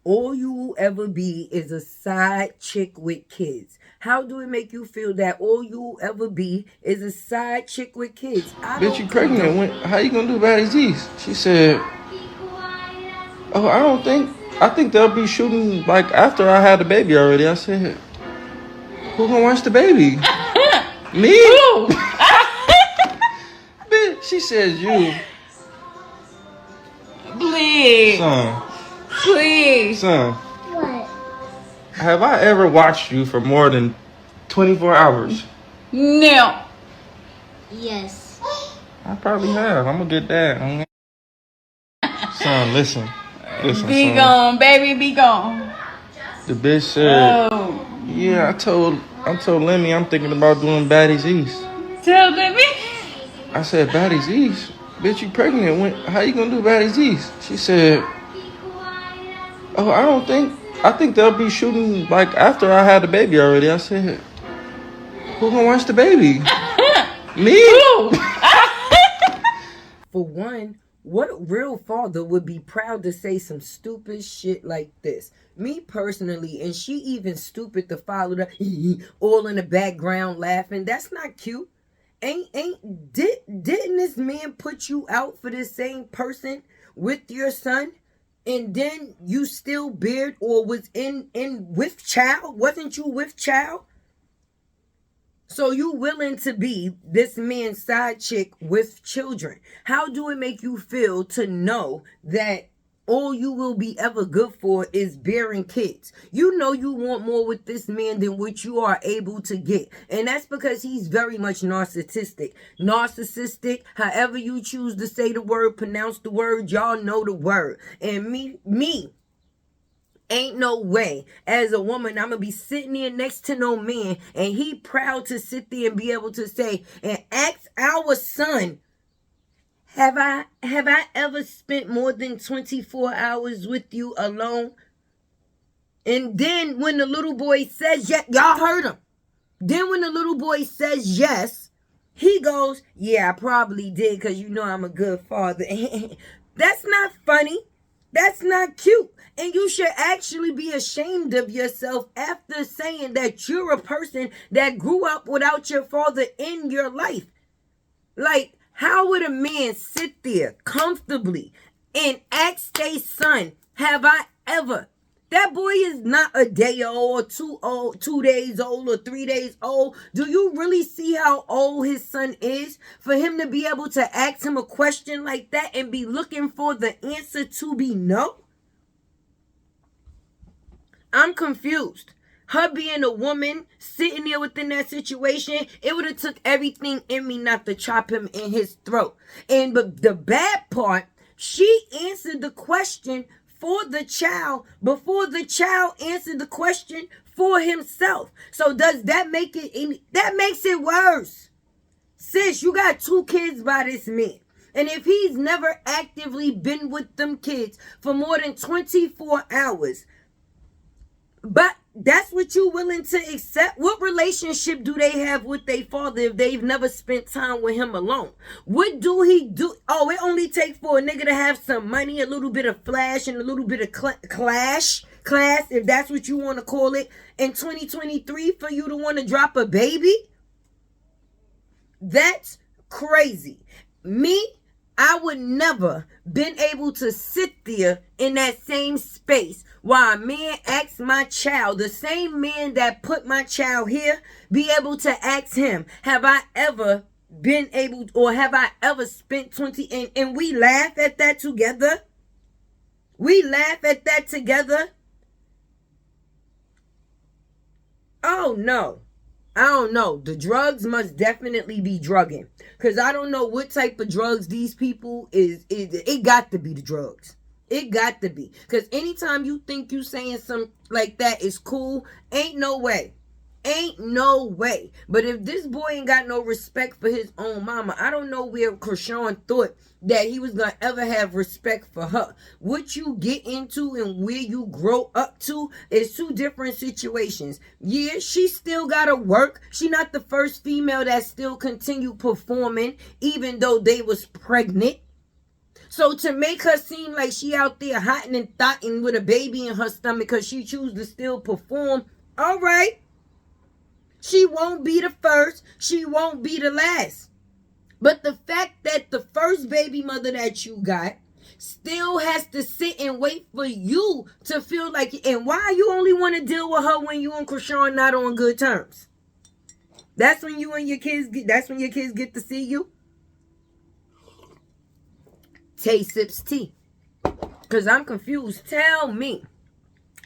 all you will ever be is a side chick with kids. How do it make you feel that all you will ever be is a side chick with kids? I Bitch, don't you pregnant. condone. How you gonna do baddies East? She said, oh, I don't think. I think they'll be shooting like after I had the baby already. I said, who gonna watch the baby? Me? Who? Bitch, she says you. Please. Son, Please. son, What? have I ever watched you for more than 24 hours? No. Yes. I probably have. I'm gonna get that. Son, listen. Listen, Be son. gone, baby, be gone. The bitch said, Oh. yeah, I told Lemmy I'm thinking about doing Baddies East. Tell baby. I said, Baddies East? Bitch, you pregnant. How you gonna do Baddies East? She said, oh, I don't think. I think they'll be shooting like after I had the baby already. I said, who gonna watch the baby? Me? Who? For one, what real father would be proud to say some stupid shit like this? Me personally, and she even stupid to follow the all in the background laughing. That's not cute. Didn't this man put you out for this same person with your son? And then you still beard or was in with child? Wasn't you with child? So you willing to be this man's side chick with children? How do it make you feel to know that all you will be ever good for is bearing kids? You know you want more with this man than what you are able to get. And that's because he's very much narcissistic. Narcissistic, however you choose to say the word, pronounce the word, y'all know the word. And me, ain't no way as a woman I'm gonna be sitting there next to no man and he proud to sit there and be able to say and ask our son, have I ever spent more than 24 hours with you alone? And then when the little boy says yes, y'all heard him. Then when the little boy says yes, he goes, yeah, I probably did because you know I'm a good father. That's not funny. That's not cute. And you should actually be ashamed of yourself after saying that you're a person that grew up without your father in your life. Like, how would a man sit there comfortably and ask their son, have I ever? That boy is not a day old, 2 days old, or 3 days old. Do you really see how old his son is for him to be able to ask him a question like that and be looking for the answer to be no? I'm confused. Her being a woman, sitting there within that situation, it would have took everything in me not to chop him in his throat. And but the bad part, she answered the question for the child before the child answered the question for himself. So does that make it any? That makes it worse. Sis, you got 2 kids by this man. And if he's never actively been with them kids for more than 24 hours, but that's what you willing to accept? What relationship do they have with their father if they've never spent time with him alone? What do he do? Oh, it only takes for a nigga to have some money, a little bit of flash, and a little bit of class, if that's what you want to call it, in 2023 for you to want to drop a baby? That's crazy. Me, I would never been able to sit there in that same space while a man asks my child, the same man that put my child here, be able to ask him, have I ever been able, or have I ever spent 20, and we laugh at that together. We laugh at that together. Oh no. I don't know. The drugs must definitely be drugging. Because I don't know what type of drugs these people is. It got to be the drugs. It got to be. Because anytime you think you saying something like that is cool, ain't no way. Ain't no way. But if this boy ain't got no respect for his own mama, I don't know where Krishan thought that he was going to ever have respect for her. What you get into and where you grow up to is 2 different situations. Yeah, she still got to work. She not the first female that still continue performing even though they was pregnant. So to make her seem like she out there hotting and thotting with a baby in her stomach because she chooses to still perform, all right. She won't be the first. She won't be the last. But the fact that the first baby mother that you got still has to sit and wait for you to feel like, and why you only want to deal with her when you and Krishan not on good terms? That's when you and your kids that's when your kids get to see you. Tay sips tea. Because I'm confused. Tell me.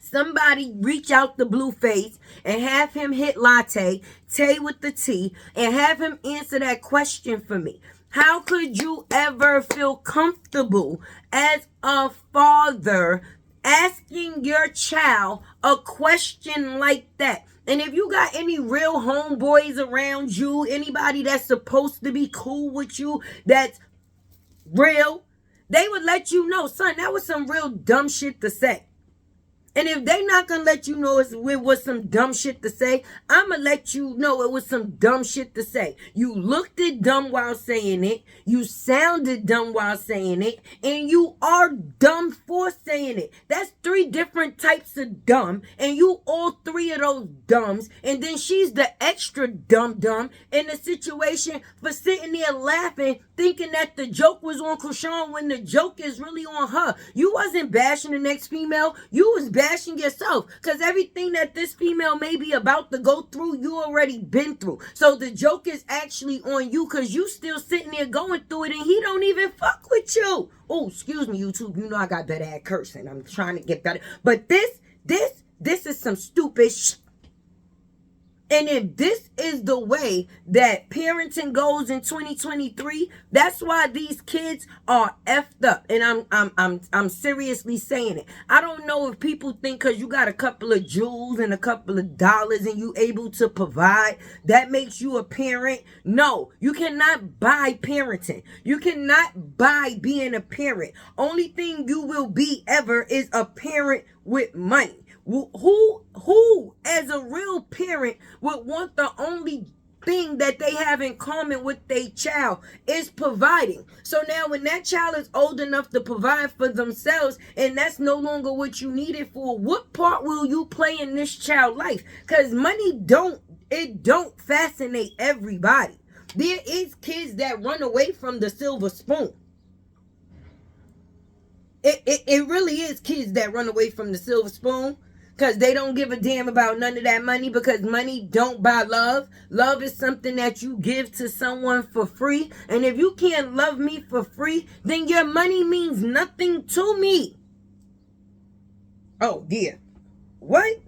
Somebody reach out to Blueface and have him hit latte, Tay with the T, and have him answer that question for me. How could you ever feel comfortable as a father asking your child a question like that? And if you got any real homeboys around you, anybody that's supposed to be cool with you, that's real, they would let you know, son, that was some real dumb shit to say. And if they not gonna let you know it was some dumb shit to say, I'ma let you know it was some dumb shit to say. You looked it dumb while saying it, you sounded dumb while saying it, and you are dumb for saying it. That's 3 different types of dumb, and you all 3 of those dumbs, and then she's the extra dumb in the situation for sitting there laughing, thinking that the joke was on Krishan when the joke is really on her. You wasn't bashing the next female, you was bashing yourself, because everything that this female may be about to go through, you already been through. So the joke is actually on you, because you still sitting there going through it, and he don't even fuck with you. Oh, excuse me, YouTube, you know I got better at cursing. I'm trying to get better. But this is some stupid shit. And if this is the way that parenting goes in 2023, that's why these kids are effed up. And I'm seriously saying it. I don't know if people think because you got a couple of jewels and a couple of dollars and you able to provide, that makes you a parent. No, you cannot buy parenting. You cannot buy being a parent. Only thing you will be ever is a parent with money. Who as a real parent would want the only thing that they have in common with their child is providing? So now when that child is old enough to provide for themselves and that's no longer what you need it for, what part will you play in this child's life? Because money don't fascinate everybody. There is kids that run away from the silver spoon. It really is kids that run away from the silver spoon. Because they don't give a damn about none of that money, because money don't buy love. Love is something that you give to someone for free. And if you can't love me for free, then your money means nothing to me. Oh, dear. What?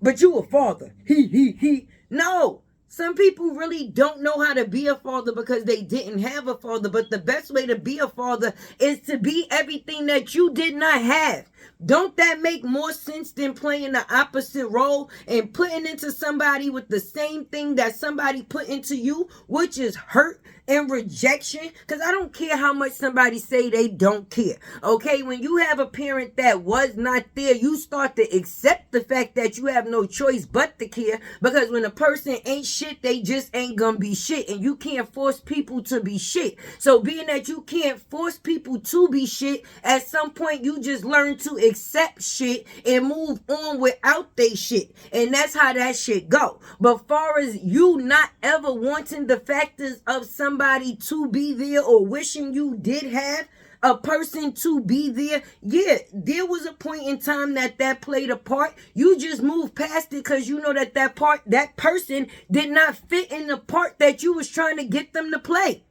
But you a father. He. No. Some people really don't know how to be a father because they didn't have a father. But the best way to be a father is to be everything that you did not have. Don't that make more sense than playing the opposite role and putting into somebody with the same thing that somebody put into you, which is hurt and rejection? Because I don't care how much somebody say they don't care. Okay, when you have a parent that was not there, you start to accept the fact that you have no choice but to care, because when a person ain't shit, they just ain't gonna be shit, and you can't force people to be shit. So being that you can't force people to be shit, at some point you just learn to accept shit and move on without they shit, and that's how that shit go. But far as you not ever wanting the factors of somebody to be there or wishing you did have a person to be there, yeah, there was a point in time that played a part. You just moved past it because you know that person did not fit in the part that you was trying to get them to play.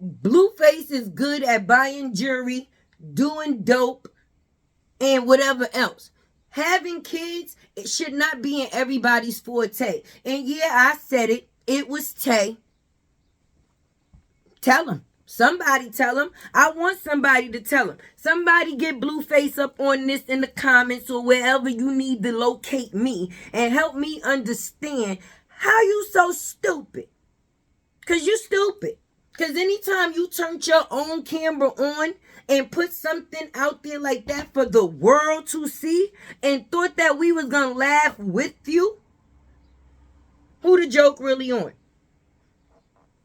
Blueface is good at buying jewelry, doing dope, and whatever else. Having kids, it should not be in everybody's forte. And yeah, I said it. It was Tay. Tell him. Somebody tell him. I want somebody to tell him. Somebody get Blueface up on this in the comments or wherever you need to locate me and help me understand how you so stupid. Because you stupid. Because anytime you turned your own camera on and put something out there like that for the world to see and thought that we was going to laugh with you, who the joke really on?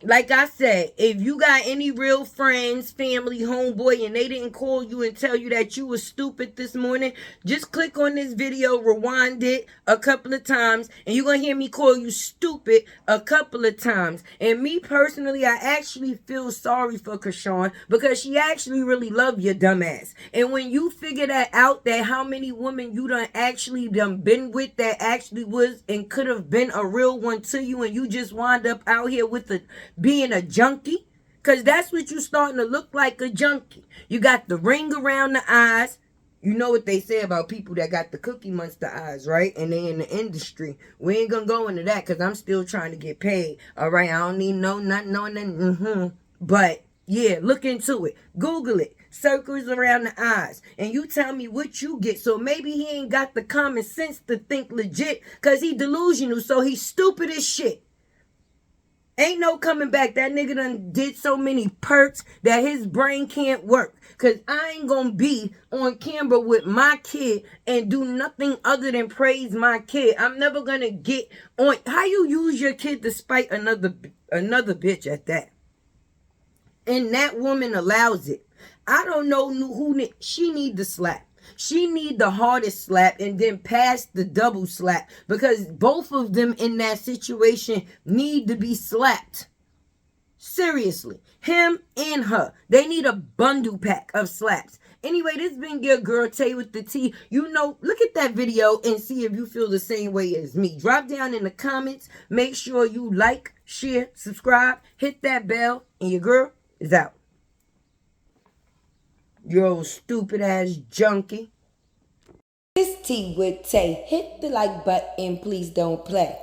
Like I said, if you got any real friends, family, homeboy, and they didn't call you and tell you that you was stupid this morning, just click on this video, rewind it a couple of times, and you're going to hear me call you stupid a couple of times. And me personally, I actually feel sorry for Krishan because she actually really loved your dumb ass. And when you figure that out, that how many women you done actually been with that actually was and could have been a real one to you, and you just wind up out here with being a junkie, because that's what you starting to look like, a junkie. You got the ring around the eyes. You know what they say about people that got the Cookie Monster eyes, right? And they in the industry. We ain't gonna go into that because I'm still trying to get paid. All right, I don't need nothing on that. But yeah, look into it. Google it. Circles around the eyes. And you tell me what you get. So maybe he ain't got the common sense to think legit because he delusional. So he's stupid as shit. Ain't no coming back. That nigga done did so many perks that his brain can't work. Because I ain't going to be on camera with my kid and do nothing other than praise my kid. I'm never going to get on. How you use your kid to spite another bitch at that? And that woman allows it. I don't know who she need to slap. She need the hardest slap and then pass the double slap because both of them in that situation need to be slapped. Seriously. Him and her. They need a bundle pack of slaps. Anyway, this been your girl Tay with the T. You know, look at that video and see if you feel the same way as me. Drop down in the comments. Make sure you like, share, subscribe, hit that bell, and your girl is out. You old stupid ass junkie. This T with Tay. Hit the like button, please don't play.